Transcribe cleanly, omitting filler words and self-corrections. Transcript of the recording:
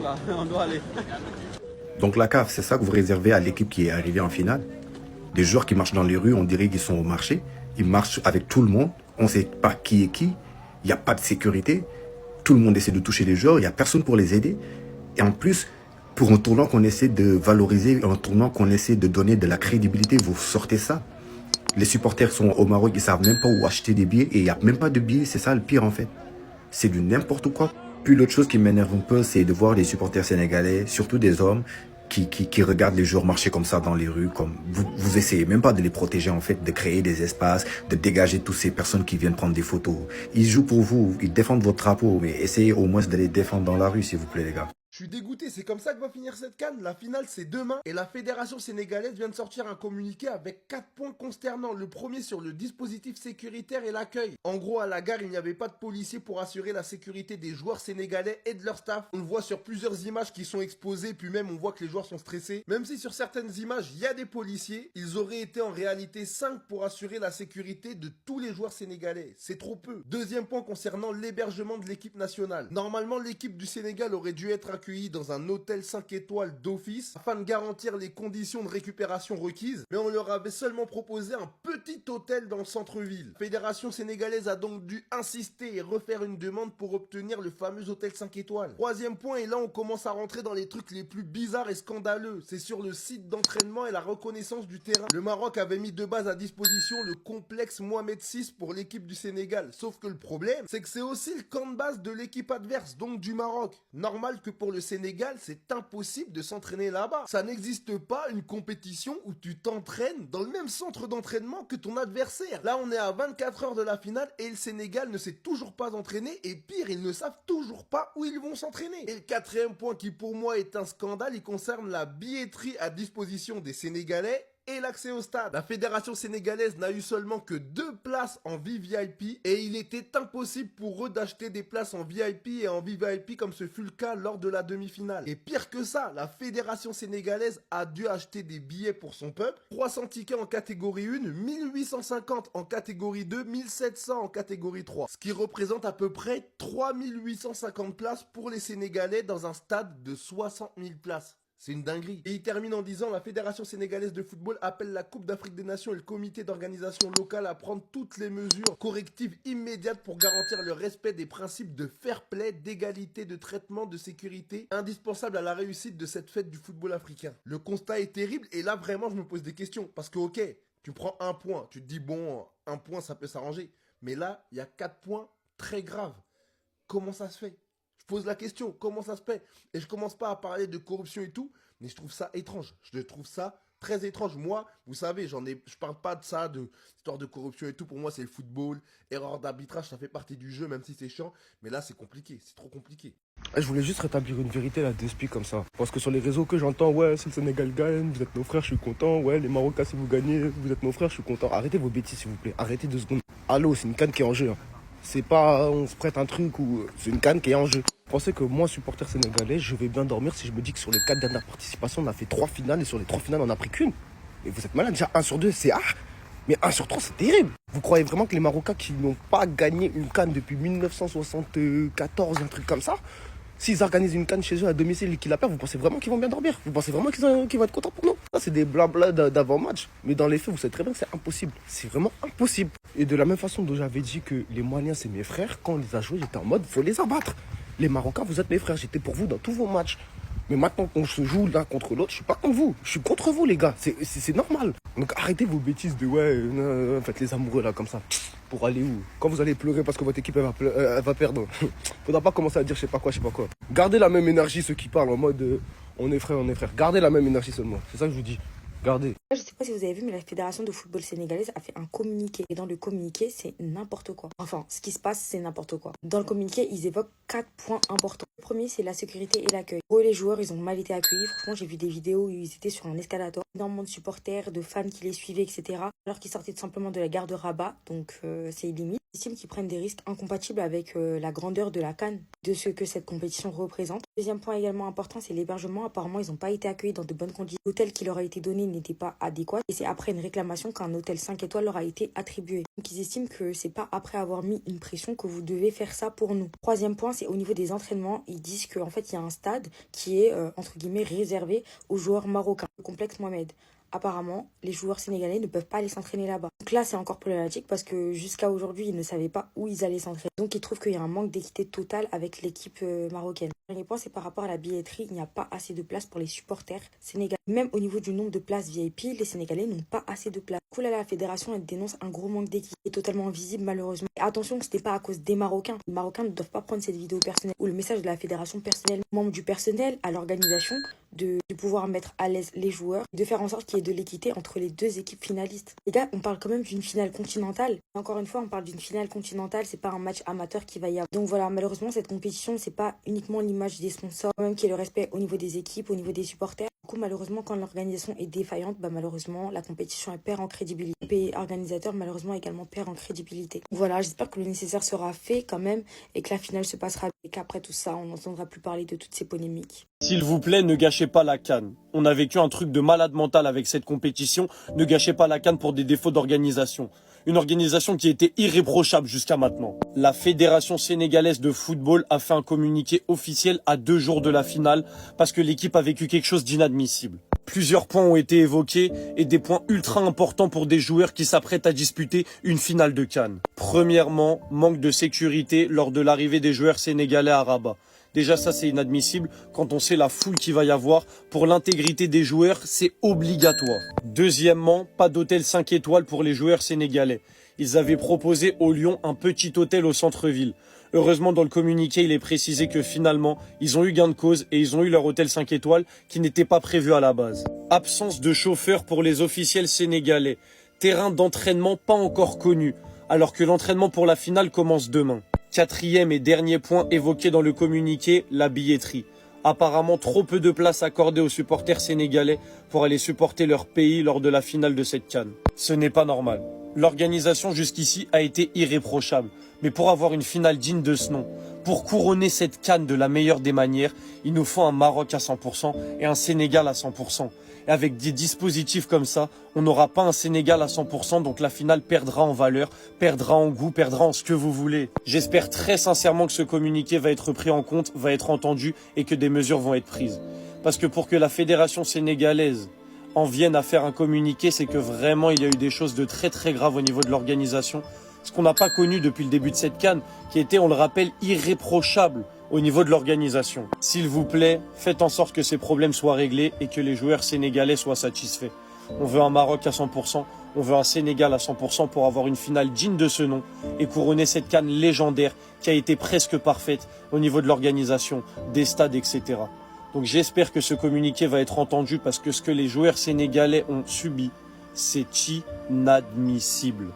là, on doit aller. Donc la CAF, c'est ça que vous réservez à l'équipe qui est arrivée en finale? Des joueurs qui marchent dans les rues, on dirait qu'ils sont au marché. Ils marchent avec tout le monde. On ne sait pas qui est qui. Il n'y a pas de sécurité. Tout le monde essaie de toucher les joueurs. Il n'y a personne pour les aider. Et en plus, pour un tournoi qu'on essaie de valoriser, un tournoi qu'on essaie de donner de la crédibilité, vous sortez ça. Les supporters sont au Maroc, ils savent même pas où acheter des billets. Et il n'y a même pas de billets. C'est ça le pire en fait. C'est du n'importe quoi. Puis l'autre chose qui m'énerve un peu, c'est de voir les supporters sénégalais, surtout des hommes, qui regardent les joueurs marcher comme ça dans les rues, comme vous essayez même pas de les protéger en fait, de créer des espaces, de dégager toutes ces personnes qui viennent prendre des photos. Ils jouent pour vous, ils défendent votre drapeau, mais essayez au moins de les défendre dans la rue s'il vous plaît les gars. Je suis dégoûté, c'est comme ça que va finir cette CAN. La finale, c'est demain. Et la fédération sénégalaise vient de sortir un communiqué avec 4 points consternants. Le premier sur le dispositif sécuritaire et l'accueil. En gros, à la gare, il n'y avait pas de policiers pour assurer la sécurité des joueurs sénégalais et de leur staff. On le voit sur plusieurs images qui sont exposées, puis même on voit que les joueurs sont stressés. Même si sur certaines images, il y a des policiers, ils auraient été en réalité 5 pour assurer la sécurité de tous les joueurs sénégalais. C'est trop peu. Deuxième point concernant l'hébergement de l'équipe nationale. Normalement, l'équipe du Sénégal aurait dû être accueillis dans un hôtel 5 étoiles d'office afin de garantir les conditions de récupération requises, mais on leur avait seulement proposé un petit hôtel dans le centre-ville. La fédération sénégalaise a donc dû insister et refaire une demande pour obtenir le fameux hôtel 5 étoiles. Troisième point, et là on commence à rentrer dans les trucs les plus bizarres et scandaleux, c'est sur le site d'entraînement et la reconnaissance du terrain. Le Maroc avait mis de base à disposition le complexe Mohamed VI pour l'équipe du Sénégal, sauf que le problème, c'est que c'est aussi le camp de base de l'équipe adverse, donc du Maroc. Normal que pour le Sénégal, c'est impossible de s'entraîner là-bas. Ça n'existe pas une compétition où tu t'entraînes dans le même centre d'entraînement que ton adversaire. Là, on est à 24 heures de la finale et le Sénégal ne s'est toujours pas entraîné et pire, ils ne savent toujours pas où ils vont s'entraîner. Et le quatrième point qui pour moi est un scandale, il concerne la billetterie à disposition des Sénégalais et l'accès au stade. La fédération sénégalaise n'a eu seulement que 2 places en VIP et il était impossible pour eux d'acheter des places en VIP et en VVIP comme ce fut le cas lors de la demi-finale. Et pire que ça, la fédération sénégalaise a dû acheter des billets pour son peuple, 300 tickets en catégorie 1, 1850 en catégorie 2, 1700 en catégorie 3, ce qui représente à peu près 3850 places pour les Sénégalais dans un stade de 60 000 places. C'est une dinguerie. Et il termine en disant: la Fédération sénégalaise de football appelle la Coupe d'Afrique des Nations et le comité d'organisation locale à prendre toutes les mesures correctives immédiates pour garantir le respect des principes de fair play, d'égalité de traitement, de sécurité, indispensables à la réussite de cette fête du football africain. Le constat est terrible et là vraiment je me pose des questions. Parce que ok, tu prends un point, tu te dis bon, un point ça peut s'arranger. Mais là, il y a 4 points très graves. Comment ça se fait? Je pose la question, comment ça se fait? Et je commence pas à parler de corruption et tout, mais je trouve ça étrange. Je trouve ça très étrange. Moi, vous savez, je parle pas de ça, de histoire de corruption et tout. Pour moi, c'est le football. Erreur d'arbitrage, ça fait partie du jeu, même si c'est chiant. Mais là, c'est compliqué, c'est trop compliqué. Je voulais juste rétablir une vérité là, d'esprit comme ça. Parce que sur les réseaux que j'entends, ouais, si le Sénégal gagne, vous êtes nos frères, je suis content. Ouais, les Marocains, si vous gagnez, vous êtes nos frères, je suis content. Arrêtez vos bêtises, s'il vous plaît. Arrêtez 2 secondes. Allô, c'est une canne qui est en jeu. Hein. C'est pas on se prête un truc ou c'est une canne qui est en jeu. Vous pensez que moi, supporter sénégalais, je vais bien dormir si je me dis que sur les 4 dernières participations, on a fait 3 finales et sur les 3 finales, on n'a pris qu'une. Mais vous êtes malade, déjà 1 sur 2, c'est mais 1 sur 3, c'est terrible. Vous croyez vraiment que les Marocains qui n'ont pas gagné une canne depuis 1974, un truc comme ça, s'ils organisent une canne chez eux à domicile et qu'ils la perdent, vous pensez vraiment qu'ils vont bien dormir? Vous pensez vraiment qu'ils vont être contents pour nous? Ça, c'est des blabla d'avant-match. Mais dans les faits, vous savez très bien que c'est impossible. C'est vraiment impossible. Et de la même façon dont j'avais dit que les Maliens, c'est mes frères, quand on les a joués, j'étais en mode, faut les abattre. Les Marocains, vous êtes mes frères, j'étais pour vous dans tous vos matchs. Mais maintenant qu'on se joue l'un contre l'autre, je suis pas contre vous. Je suis contre vous, les gars. C'est normal. Donc arrêtez vos bêtises de faites les amoureux là comme ça. Pour aller où? Quand vous allez pleurer parce que votre équipe elle va perdre. Faudra pas commencer à dire je sais pas quoi. Gardez la même énergie ceux qui parlent en mode on est frères, on est frères. Gardez la même énergie seulement. C'est ça que je vous dis. Gardez. Je sais pas si vous avez vu, mais la Fédération de football sénégalaise a fait un communiqué. Et dans le communiqué, c'est n'importe quoi. Enfin, ce qui se passe, c'est n'importe quoi. Dans le communiqué, ils évoquent 4 points importants. Le premier, c'est la sécurité et l'accueil. Pour eux, les joueurs, ils ont mal été accueillis. Franchement, j'ai vu des vidéos où ils étaient sur un escalator. Énormément de supporters, de fans qui les suivaient, etc. Alors qu'ils sortaient tout simplement de la gare de Rabat. Donc, c'est limite. Ils estiment qu'ils prennent des risques incompatibles avec la grandeur de la CAN, de ce que cette compétition représente. Deuxième point également important, c'est l'hébergement. Apparemment, ils n'ont pas été accueillis dans de bonnes conditions. L'hôtel qui leur a été donné n'était pas adéquat et c'est après une réclamation qu'un hôtel 5 étoiles leur a été attribué. Donc ils estiment que c'est pas après avoir mis une pression que vous devez faire ça pour nous. Troisième point, c'est au niveau des entraînements. Ils disent qu'en fait, il y a un stade qui est entre guillemets réservé aux joueurs marocains, le complexe Mohamed. Apparemment, les joueurs sénégalais ne peuvent pas aller s'entraîner là-bas. Donc là, c'est encore problématique parce que jusqu'à aujourd'hui, ils ne savaient pas où ils allaient s'entraîner. Donc ils trouvent qu'il y a un manque d'équité totale avec l'équipe marocaine. Le dernier point, c'est par rapport à la billetterie. Il n'y a pas assez de place pour les supporters sénégalais. Même au niveau du nombre de places VIP, les Sénégalais n'ont pas assez de place. Du coup, là, la fédération, elle dénonce un gros manque d'équité totalement visible, malheureusement. Et attention, que ce n'est pas à cause des Marocains. Les Marocains ne doivent pas prendre cette vidéo personnelle ou le message de la fédération personnelle, membres du personnel à l'organisation, de pouvoir mettre à l'aise les joueurs, de faire en sorte qu'il y ait de l'équité entre les deux équipes finalistes. Les gars, on parle quand même d'une finale continentale. Et encore une fois, on parle d'une finale continentale, c'est pas un match amateur qui va y avoir. Donc voilà, malheureusement, cette compétition, c'est pas uniquement l'image des sponsors, même qu'il y ait le respect au niveau des équipes, au niveau des supporters. Du coup, malheureusement, quand l'organisation est défaillante, malheureusement, la compétition, elle perd en crédibilité. Le pays organisateur, malheureusement, également perd en crédibilité. Voilà, j'espère que le nécessaire sera fait quand même et que la finale se passera et qu'après tout ça, on n'entendra plus parler de toutes ces polémiques. S'il vous plaît, ne gâchez pas la CAN. On a vécu un truc de malade mental avec cette compétition. Ne gâchez pas la CAN pour des défauts d'organisation. Une organisation qui était irréprochable jusqu'à maintenant. La Fédération sénégalaise de football a fait un communiqué officiel à 2 jours de la finale parce que l'équipe a vécu quelque chose d'inadmissible. Plusieurs points ont été évoqués et des points ultra importants pour des joueurs qui s'apprêtent à disputer une finale de CAN. Premièrement, manque de sécurité lors de l'arrivée des joueurs sénégalais à Rabat. Déjà ça c'est inadmissible quand on sait la foule qu'il va y avoir. Pour l'intégrité des joueurs, c'est obligatoire. Deuxièmement, pas d'hôtel 5 étoiles pour les joueurs sénégalais. Ils avaient proposé au Lyon un petit hôtel au centre-ville. Heureusement dans le communiqué il est précisé que finalement ils ont eu gain de cause et ils ont eu leur hôtel 5 étoiles qui n'était pas prévu à la base. Absence de chauffeur pour les officiels sénégalais. Terrain d'entraînement pas encore connu alors que l'entraînement pour la finale commence demain. Quatrième et dernier point évoqué dans le communiqué, la billetterie. Apparemment trop peu de place accordée aux supporters sénégalais pour aller supporter leur pays lors de la finale de cette CAN. Ce n'est pas normal. L'organisation jusqu'ici a été irréprochable. Mais pour avoir une finale digne de ce nom, pour couronner cette CAN de la meilleure des manières, il nous faut un Maroc à 100% et un Sénégal à 100%. Et avec des dispositifs comme ça, on n'aura pas un Sénégal à 100%, donc la finale perdra en valeur, perdra en goût, perdra en ce que vous voulez. J'espère très sincèrement que ce communiqué va être pris en compte, va être entendu et que des mesures vont être prises. Parce que pour que la fédération sénégalaise en vienne à faire un communiqué, c'est que vraiment il y a eu des choses de très très graves au niveau de l'organisation. Ce qu'on n'a pas connu depuis le début de cette CAN, qui était, on le rappelle, irréprochable au niveau de l'organisation. S'il vous plaît, faites en sorte que ces problèmes soient réglés et que les joueurs sénégalais soient satisfaits. On veut un Maroc à 100%, on veut un Sénégal à 100% pour avoir une finale digne de ce nom et couronner cette CAN légendaire qui a été presque parfaite au niveau de l'organisation, des stades, etc. Donc j'espère que ce communiqué va être entendu parce que ce que les joueurs sénégalais ont subi, c'est inadmissible.